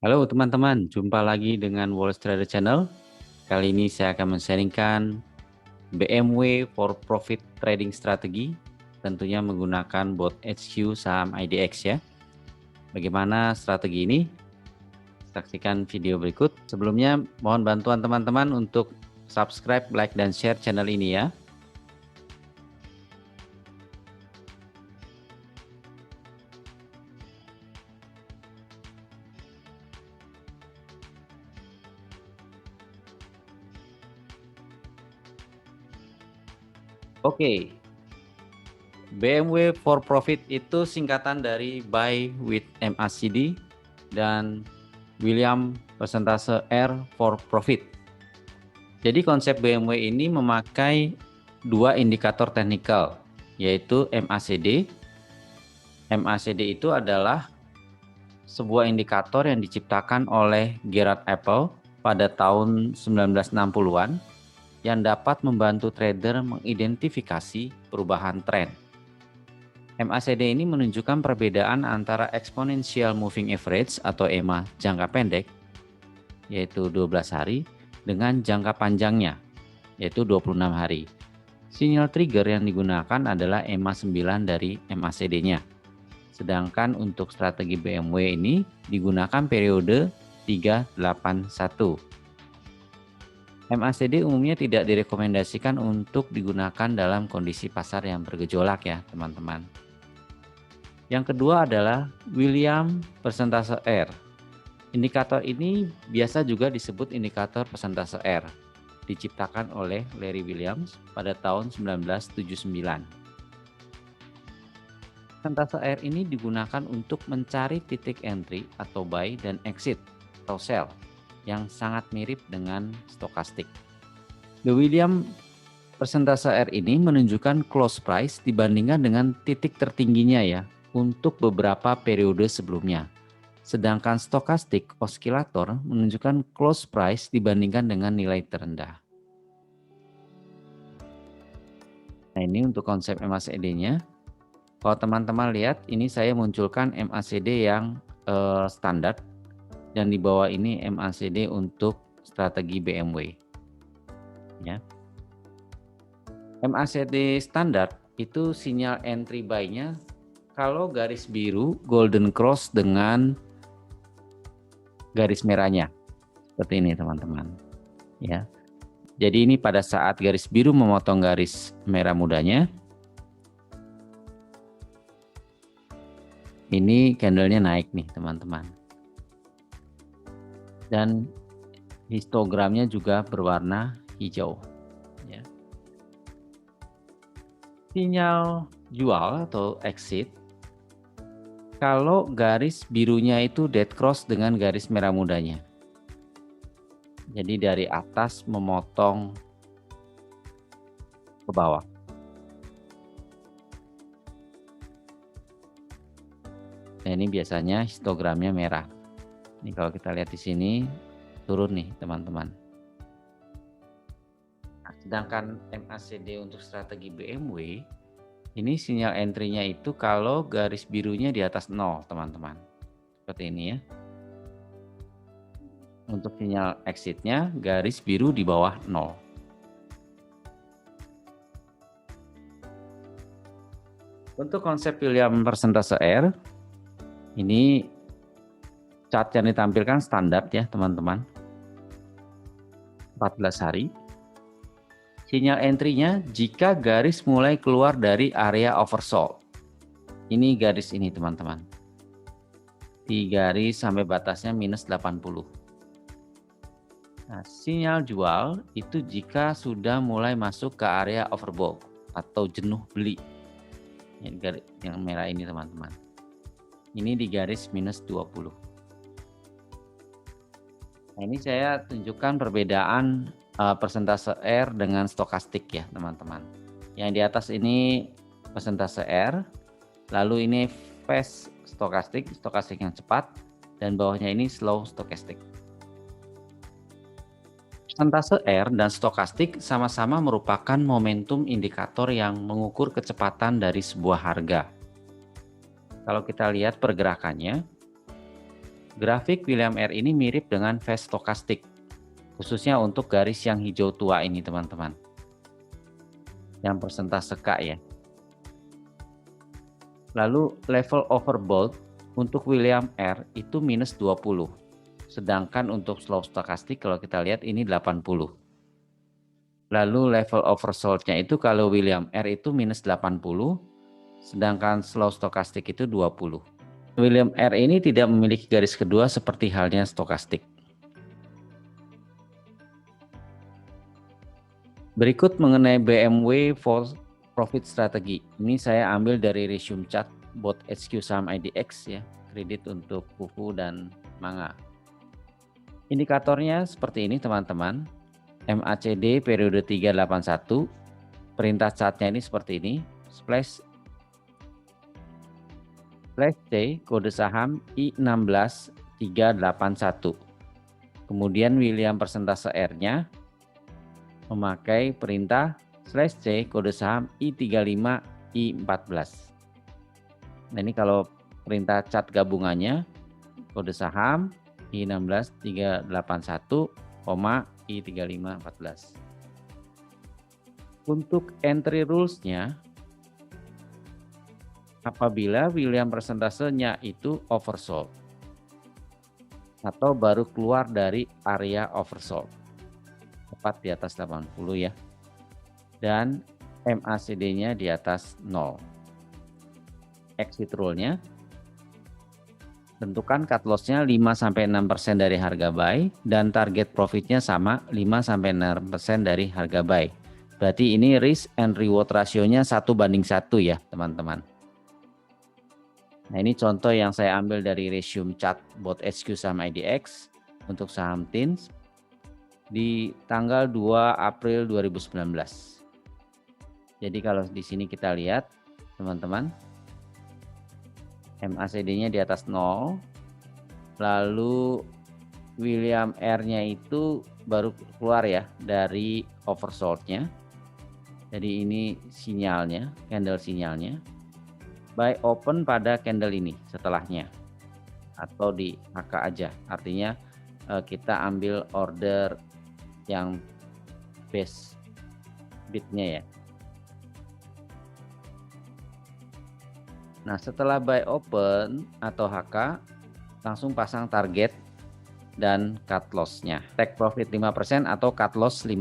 Halo teman-teman, jumpa lagi dengan Wall Trader Channel. Kali ini saya akan men-sharingkan BMW for Profit Trading Strategi, tentunya menggunakan bot HQ saham IDX ya. Bagaimana strategi ini? Saksikan video berikut. Sebelumnya mohon bantuan teman-teman untuk subscribe, like, dan share channel ini ya. Oke, BMW for Profit itu singkatan dari Buy with MACD dan William persentase R for Profit. Jadi konsep BMW ini memakai dua indikator teknikal, yaitu MACD. MACD itu adalah sebuah indikator yang diciptakan oleh Gerard Apple pada tahun 1960-an yang dapat membantu trader mengidentifikasi perubahan tren. MACD ini menunjukkan perbedaan antara Exponential Moving Average atau EMA jangka pendek, yaitu 12 hari, dengan jangka panjangnya, yaitu 26 hari. Sinyal trigger yang digunakan adalah EMA 9 dari MACD-nya. Sedangkan untuk strategi BMW ini digunakan periode 381. MACD umumnya tidak direkomendasikan untuk digunakan dalam kondisi pasar yang bergejolak ya teman-teman. Yang kedua adalah William persentase R. Indikator ini biasa juga disebut indikator persentase R, diciptakan oleh Larry Williams pada tahun 1979. Persentase R ini digunakan untuk mencari titik entry atau buy dan exit atau sell yang sangat mirip dengan stokastik. The Williams persentase R ini menunjukkan close price dibandingkan dengan titik tertingginya ya untuk beberapa periode sebelumnya. Sedangkan stokastik oscillator menunjukkan close price dibandingkan dengan nilai terendah. Nah ini untuk konsep MACD-nya. Kalau teman-teman lihat, ini saya munculkan MACD yang standar dan di bawah ini MACD untuk strategi BMW. Ya. MACD standar itu sinyal entry buy-nya kalau garis biru golden cross dengan garis merahnya. Seperti ini teman-teman. Ya. Jadi ini pada saat garis biru memotong garis merah mudanya, ini candlenya naik nih teman-teman. Dan histogramnya juga berwarna hijau. Ya. Sinyal jual atau exit, kalau garis birunya itu dead cross dengan garis merah mudanya. Jadi dari atas memotong ke bawah. Nah ini biasanya histogramnya merah. Ini kalau kita lihat di sini turun nih teman-teman. Nah, sedangkan MACD untuk strategi BMW ini sinyal entry-nya itu kalau garis birunya di atas 0 teman-teman. Seperti ini ya. Untuk sinyal exit-nya garis biru di bawah 0. Untuk konsep William persentase R, ini chart yang ditampilkan standar ya teman-teman. 14 hari. Sinyal entry-nya jika garis mulai keluar dari area oversold. Ini garis ini teman-teman. Di garis sampai batasnya minus 80. Nah, sinyal jual itu jika sudah mulai masuk ke area overbought atau jenuh beli. Yang merah ini teman-teman. Ini di garis minus 20. Nah, ini saya tunjukkan perbedaan persentase R dengan stokastik ya teman-teman. Yang di atas ini persentase R, lalu ini fast stokastik yang cepat, dan bawahnya ini slow stokastik. Persentase R dan stokastik sama-sama merupakan momentum indikator yang mengukur kecepatan dari sebuah harga. Kalau kita lihat pergerakannya, Grafik William R ini mirip dengan fast stochastic, khususnya untuk garis yang hijau tua ini teman-teman. Yang persentase K ya. Lalu level overbought untuk William R itu minus 20. Sedangkan untuk slow stochastic kalau kita lihat ini 80. Lalu level oversold-nya itu kalau William R itu minus 80, sedangkan slow stochastic itu 20. William R ini tidak memiliki garis kedua seperti halnya stokastik. Berikut mengenai BMW for profit strategi. Ini saya ambil dari resume chart bot HQ saham IDX ya, kredit untuk buku dan manga. Indikatornya seperti ini teman-teman. MACD periode 381, perintah chartnya ini seperti ini, splash C kode saham I16381. Kemudian William persentase R-nya memakai perintah /C kode saham I35I14. Nah ini kalau perintah chart gabungannya kode saham I16381, I3514. Untuk entry rules-nya, apabila William persentasenya itu oversold atau baru keluar dari area oversold, tepat di atas 80 ya, dan MACD-nya di atas 0. Exit rule-nya, tentukan cut loss-nya 5-6% dari harga buy dan target profit-nya sama 5-6% dari harga buy. Berarti ini risk and reward ratio-nya 1:1 ya teman-teman. Nah ini contoh yang saya ambil dari resume chart bot HQ saham IDX untuk saham TINS di tanggal 2 April 2019. Jadi kalau di sini kita lihat teman-teman, MACD-nya di atas 0, lalu William R-nya itu baru keluar ya dari oversold-nya. Jadi ini sinyalnya, candle sinyalnya. Buy open pada candle ini setelahnya atau di HK aja, artinya kita ambil order yang base bidnya ya. Nah setelah buy open atau HK langsung pasang target dan cut loss-nya, take profit 5% atau cut loss 5%.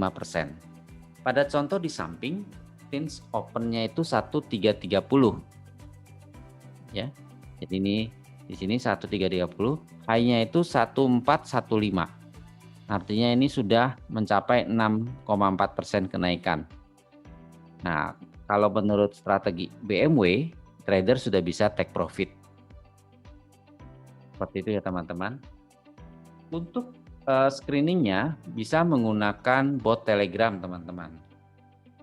Pada contoh di samping TINS open-nya itu 1330 ya. Jadi ini di sini 1330, high-nya itu 1415. Artinya ini sudah mencapai 6,4% kenaikan. Nah, kalau menurut strategi BMW, trader sudah bisa take profit. Seperti itu ya teman-teman. Untuk screeningnya bisa menggunakan bot Telegram teman-teman.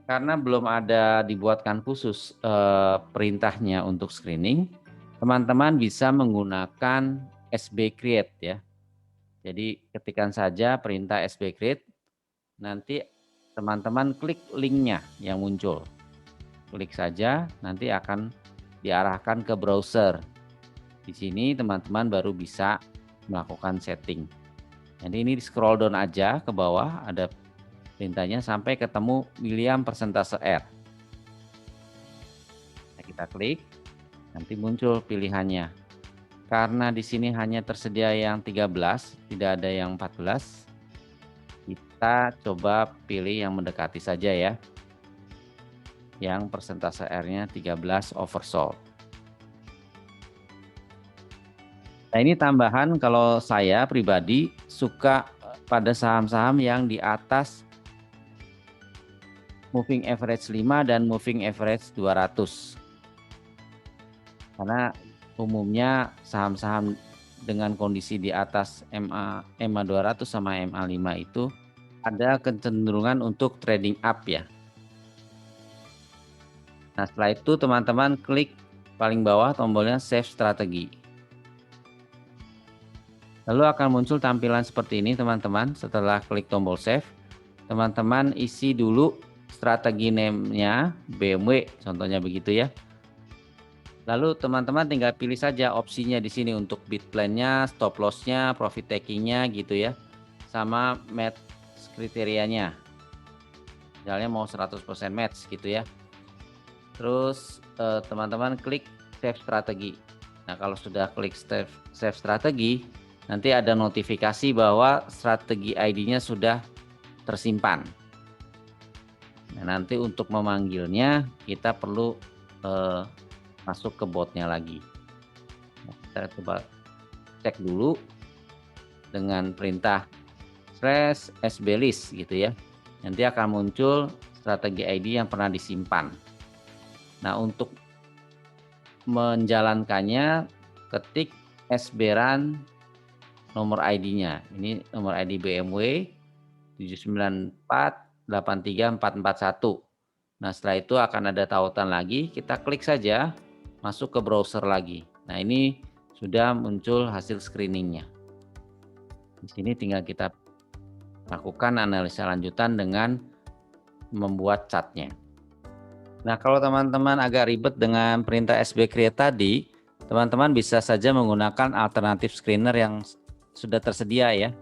Karena belum ada dibuatkan khusus perintahnya untuk screening, teman-teman bisa menggunakan SB Create ya. Jadi ketikkan saja perintah SB Create, nanti teman-teman klik linknya yang muncul. Klik saja, nanti akan diarahkan ke browser. Di sini teman-teman baru bisa melakukan setting. Jadi ini di scroll down aja ke bawah, ada perintahnya sampai ketemu William persentase R. Nah, kita klik, nanti muncul pilihannya. Karena di sini hanya tersedia yang 13, tidak ada yang 14, kita coba pilih yang mendekati saja ya. Yang persentase R-nya 13 oversold. Nah ini tambahan, kalau saya pribadi suka pada saham-saham yang di atas moving average 5 dan moving average 200. Karena umumnya saham-saham dengan kondisi di atas MA 200 sama MA 5 itu ada kecenderungan untuk trading up ya. Nah setelah itu teman-teman klik paling bawah tombolnya save strategi. Lalu akan muncul tampilan seperti ini teman-teman. Setelah klik tombol save, teman-teman isi dulu strategi name-nya BMW, contohnya begitu ya. Lalu teman-teman tinggal pilih saja opsinya di sini untuk bid plan-nya, stop loss-nya, profit taking-nya gitu ya. Sama match kriterianya. Misalnya mau 100% match gitu ya. Terus teman-teman klik save strategi. Nah, kalau sudah klik save strategi, nanti ada notifikasi bahwa strategi ID-nya sudah tersimpan. Nah, nanti untuk memanggilnya kita perlu masuk ke botnya lagi. Nah, kita coba cek dulu dengan perintah /sblist gitu ya. Nanti akan muncul strategi ID yang pernah disimpan. Nah, untuk menjalankannya ketik sbran nomor ID-nya. Ini nomor ID BMW 7948341. Nah, setelah itu akan ada tautan lagi, kita klik saja masuk ke browser lagi. Nah, ini sudah muncul hasil screeningnya. Di sini tinggal kita lakukan analisa lanjutan dengan membuat chartnya. Nah, kalau teman-teman agak ribet dengan perintah SB Create tadi, teman-teman bisa saja menggunakan alternatif screener yang sudah tersedia ya.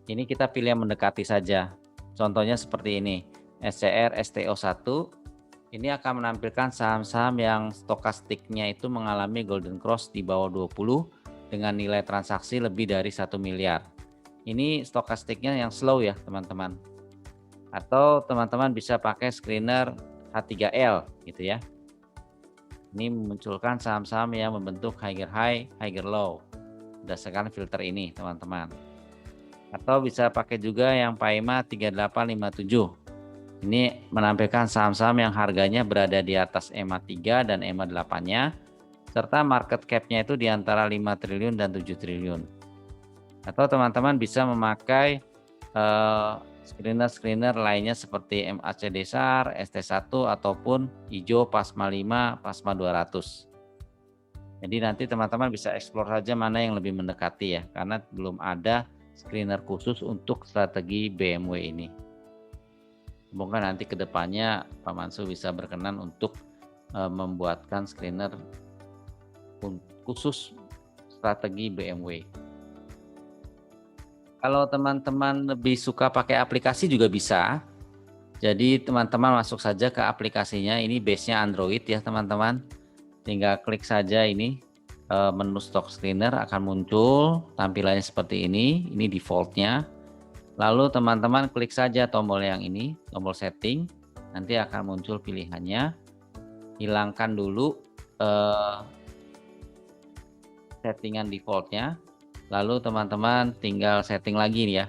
Ini kita pilih yang mendekati saja. Contohnya seperti ini, SCR STO1. Ini akan menampilkan saham-saham yang stokastiknya itu mengalami golden cross di bawah 20 dengan nilai transaksi lebih dari 1 miliar. Ini stokastiknya yang slow ya teman-teman. Atau teman-teman bisa pakai screener H3L gitu ya. Ini memunculkan saham-saham yang membentuk higher high, higher low berdasarkan filter ini teman-teman. Atau bisa pakai juga yang PAIMA 3857. Ini menampilkan saham-saham yang harganya berada di atas EMA 3 dan EMA 8-nya, serta market cap-nya itu di antara 5 triliun dan 7 triliun. Atau teman-teman bisa memakai screener-screener lainnya seperti MACD SAR, ST1 ataupun hijau Pasma 5, Pasma 200. Jadi nanti teman-teman bisa explore saja mana yang lebih mendekati ya, karena belum ada screener khusus untuk strategi BMW ini. Semoga nanti kedepannya Pak Mansur bisa berkenan untuk membuatkan screener khusus strategi BMW. Kalau teman-teman lebih suka pakai aplikasi juga bisa. Jadi teman-teman masuk saja ke aplikasinya. Ini base-nya Android ya teman-teman. Tinggal klik saja ini menu stock screener akan muncul tampilannya seperti ini. Ini defaultnya. Lalu teman-teman klik saja tombol yang ini, tombol setting, nanti akan muncul pilihannya. Hilangkan dulu settingan defaultnya, lalu teman-teman tinggal setting lagi nih ya.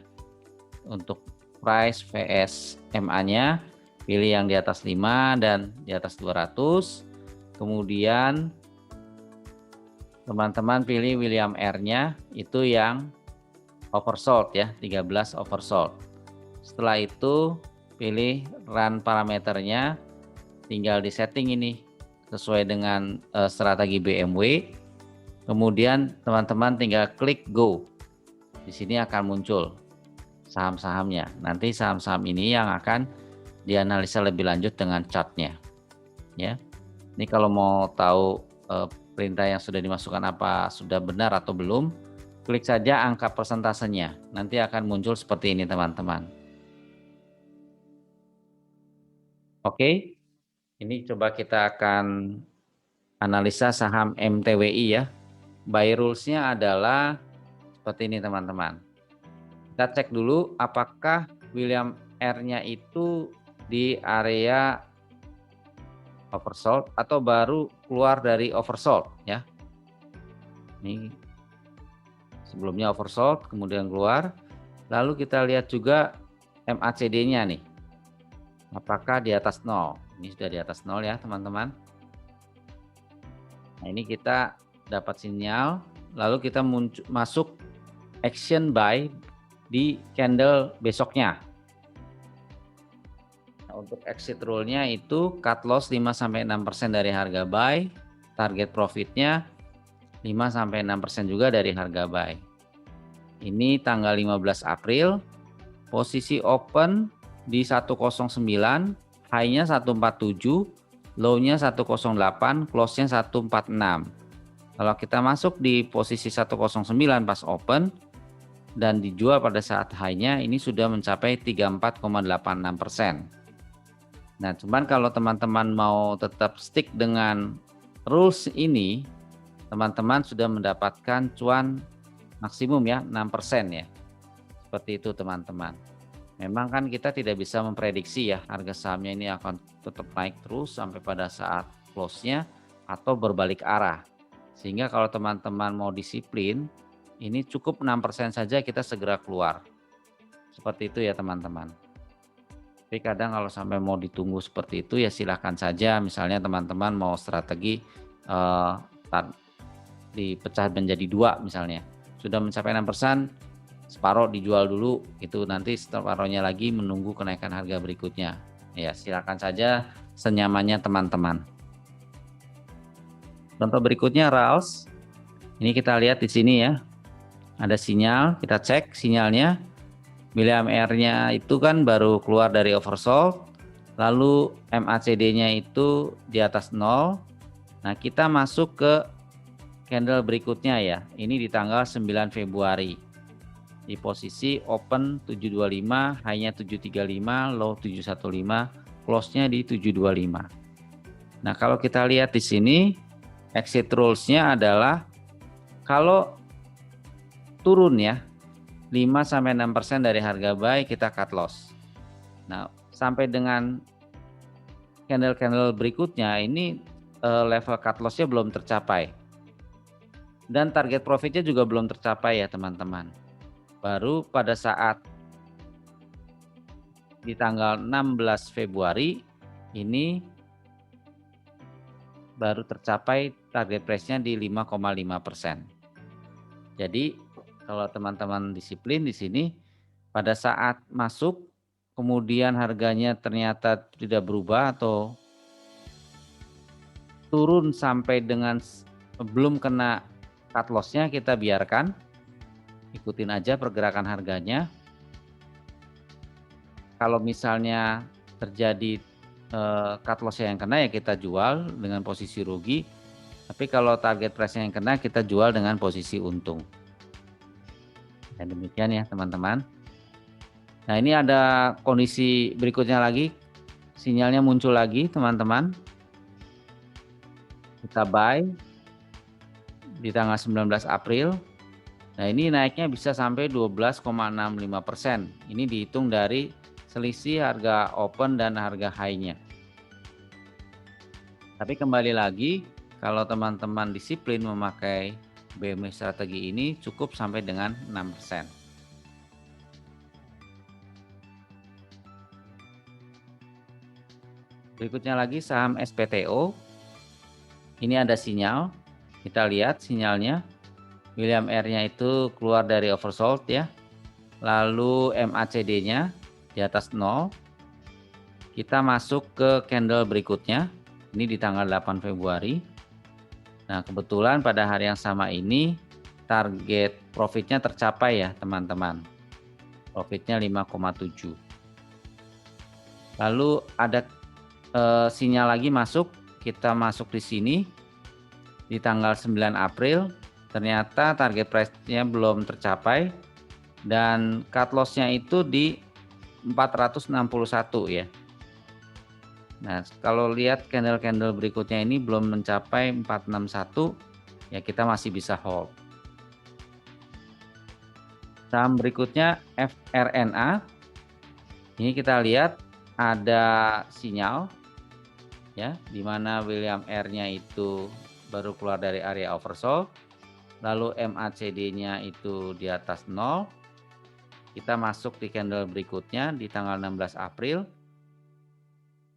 Untuk price vs MA-nya, pilih yang di atas 5 dan di atas 200. Kemudian teman-teman pilih William R-nya, itu yang oversold ya, 13 oversold. Setelah itu pilih run parameternya, tinggal di setting ini sesuai dengan strategi BMW. Kemudian teman-teman tinggal klik go. Di sini akan muncul saham-sahamnya. Nanti saham-saham ini yang akan dianalisa lebih lanjut dengan chartnya. Ya, ini kalau mau tahu perintah yang sudah dimasukkan apa sudah benar atau belum, klik saja angka persentasenya, nanti akan muncul seperti ini teman-teman. Oke, ini coba kita akan analisa saham MTWI ya. Buy rules-nya adalah seperti ini teman-teman. Kita cek dulu apakah William R-nya itu di area oversold atau baru keluar dari oversold ya. Ini sebelumnya oversold, kemudian keluar. Lalu kita lihat juga MACD-nya nih. Apakah di atas 0? Ini sudah di atas 0 ya, teman-teman. Nah, ini kita dapat sinyal, lalu kita masuk action buy di candle besoknya. Nah, untuk exit rule-nya itu cut loss 5-6% dari harga buy, target profitnya 5-6% juga dari harga buy. Ini tanggal 15 April, posisi open di 109, high-nya 147, low-nya 108, close-nya 146. Kalau kita masuk di posisi 109 pas open dan dijual pada saat high-nya, ini sudah mencapai 34,86%. Nah, cuman kalau teman-teman mau tetap stick dengan rules ini, teman-teman sudah mendapatkan cuan maksimum ya 6% ya. Seperti itu teman-teman. Memang kan kita tidak bisa memprediksi ya harga sahamnya ini akan tetap naik terus sampai pada saat close-nya atau berbalik arah. Sehingga kalau teman-teman mau disiplin, ini cukup 6% saja kita segera keluar. Seperti itu ya teman-teman. Tapi kadang kalau sampai mau ditunggu seperti itu ya silahkan saja. Misalnya teman-teman mau strategi dipecah menjadi 2 misalnya. Sudah mencapai 6%, separuh dijual dulu, itu nanti separuhnya lagi menunggu kenaikan harga berikutnya. Ya, silakan saja senyamannya teman-teman. Contoh berikutnya RALS. Ini kita lihat di sini ya. Ada sinyal, kita cek sinyalnya. William R-nya itu kan baru keluar dari oversold, lalu MACD-nya itu di atas 0. Nah, kita masuk ke candle berikutnya ya. Ini di tanggal 9 Februari. Di posisi open 725, high-nya 735, low 715, close-nya di 725. Nah, kalau kita lihat di sini exit rules-nya adalah kalau turun ya 5-6% dari harga buy kita cut loss. Nah, sampai dengan candle-candle berikutnya ini level cut loss-nya belum tercapai. Dan target profit-nya juga belum tercapai ya teman-teman. Baru pada saat di tanggal 16 Februari ini baru tercapai target price-nya di 5,5%. Jadi kalau teman-teman disiplin di sini pada saat masuk kemudian harganya ternyata tidak berubah atau turun sampai dengan belum kena cut loss-nya, kita biarkan. Ikutin aja pergerakan harganya. Kalau misalnya terjadi cut loss yang kena ya kita jual dengan posisi rugi. Tapi kalau target price yang kena kita jual dengan posisi untung. Dan demikian ya teman-teman. Nah, ini ada kondisi berikutnya lagi. Sinyalnya muncul lagi teman-teman. Kita buy di tanggal 19 April. Nah, ini naiknya bisa sampai 12,65%. Ini dihitung dari selisih harga open dan harga high-nya. Tapi kembali lagi, kalau teman-teman disiplin memakai BMW strategi ini cukup sampai dengan 6%. Berikutnya lagi saham SPTO. Ini ada sinyal. Kita lihat sinyalnya. William R-nya itu keluar dari oversold ya. Lalu MACD-nya di atas 0. Kita masuk ke candle berikutnya. Ini di tanggal 8 Februari. Nah, kebetulan pada hari yang sama ini target profitnya tercapai ya teman-teman. Profitnya 5,7. Lalu ada sinyal lagi masuk. Kita masuk di sini di tanggal 9 April. Ternyata target price-nya belum tercapai dan cut loss-nya itu di 461 ya. Nah, kalau lihat candle-candle berikutnya ini belum mencapai 461 ya kita masih bisa hold. Saham berikutnya FRNA. Ini kita lihat ada sinyal ya di mana William R-nya itu baru keluar dari area oversold. Lalu MACD-nya itu di atas 0. Kita masuk di candle berikutnya di tanggal 16 April.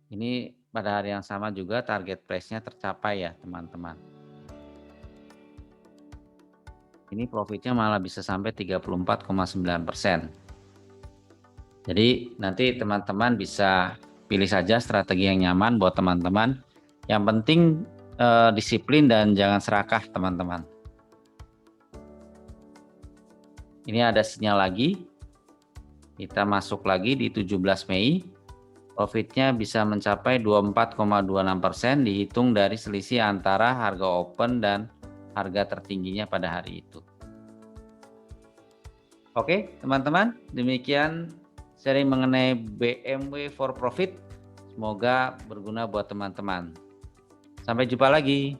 Ini pada hari yang sama juga target price-nya tercapai ya teman-teman. Ini profitnya malah bisa sampai 34,9%. Jadi nanti teman-teman bisa pilih saja strategi yang nyaman buat teman-teman. Yang penting disiplin dan jangan serakah teman-teman. Ini ada sinyal lagi. Kita masuk lagi di 17 Mei. Profitnya bisa mencapai 24,26% dihitung dari selisih antara harga open dan harga tertingginya pada hari itu. Oke, teman-teman, demikian sharing mengenai BMW for Profit. Semoga berguna buat teman-teman. Sampai jumpa lagi.